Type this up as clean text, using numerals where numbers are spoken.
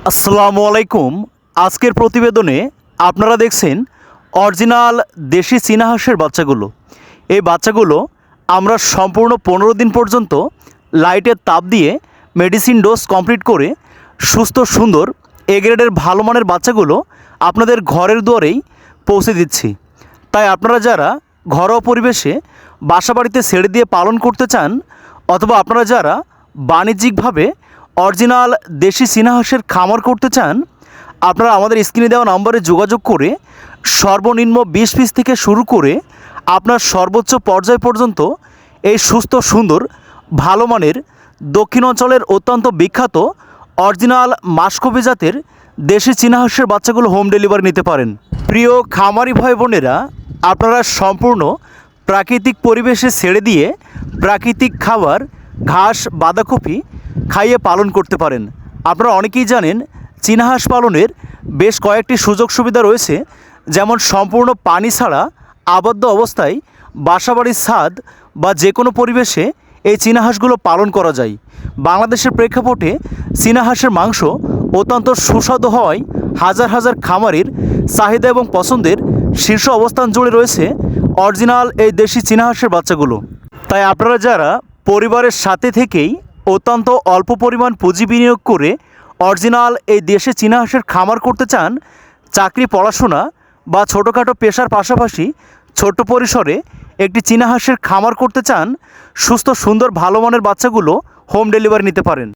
আসসালামু আলাইকুম। আজকের প্রতিবেদনে আপনারা দেখছেন অরিজিনাল দেশি চীনা হাঁসের বাচ্চাগুলো। এই বাচ্চাগুলো আমরা সম্পূর্ণ 15 দিন পর্যন্ত লাইটের তাপ দিয়ে মেডিসিন ডোজ কমপ্লিট করে সুস্থ সুন্দর এ গ্রেডের ভালো মানের বাচ্চাগুলো আপনাদের ঘরের দুয়ারেই পৌঁছে দিচ্ছি। তাই আপনারা যারা ঘরোয়া পরিবেশে বাসাবাড়িতে ছেড়ে দিয়ে পালন করতে চান, অথবা আপনারা যারা বাণিজ্যিকভাবে অরিজিনাল দেশি চীনা হাঁসের খামার করতে চান, আপনারা আমাদের স্ক্রিনে দেওয়া নম্বরে যোগাযোগ করে সর্বনিম্ন 20 পিস থেকে শুরু করে আপনার সর্বোচ্চ পর্যায় পর্যন্ত এই সুস্থ সুন্দর ভালো মানের দক্ষিণ অঞ্চলের অত্যন্ত বিখ্যাত অরিজিনাল মাসকবি জাতের দেশি চীনা হাঁসের বাচ্চাগুলো হোম ডেলিভারি নিতে পারেন। প্রিয় খামারি ভাই বোনেরা, আপনারা সম্পূর্ণ প্রাকৃতিক পরিবেশে ছেড়ে দিয়ে প্রাকৃতিক খাবার ঘাস বাঁধাকপি খাইয়ে পালন করতে পারেন। আপনারা অনেকেই জানেন চীনা হাঁস পালনের বেশ কয়েকটি সুযোগ সুবিধা রয়েছে, যেমন সম্পূর্ণ পানি ছাড়া আবদ্ধ অবস্থায় বাসাবাড়ির ছাদ বা যে কোনো পরিবেশে এই চীনা হাঁসগুলো পালন করা যায়। বাংলাদেশের প্রেক্ষাপটে চীনা হাঁসের মাংস অত্যন্ত সুস্বাদু হওয়ায় হাজার হাজার খামারের চাহিদা এবং পছন্দের শীর্ষ অবস্থান জুড়ে রয়েছে অরিজিনাল এই দেশি চীনা হাঁসের বাচ্চাগুলো। তাই আপনারা যারা পরিবারের সাথে থেকেই অত্যন্ত অল্প পরিমাণ পুঁজি বিনিয়োগ করে অরিজিনাল এই দেশে চীনা হাঁসের খামার করতে চান, চাকরি পড়াশোনা বা ছোটোখাটো পেশার পাশাপাশি ছোট্ট পরিসরে একটি চীনা হাঁসের খামার করতে চান, সুস্থ সুন্দর ভালো মানের বাচ্চাগুলো হোম ডেলিভারি নিতে পারেন।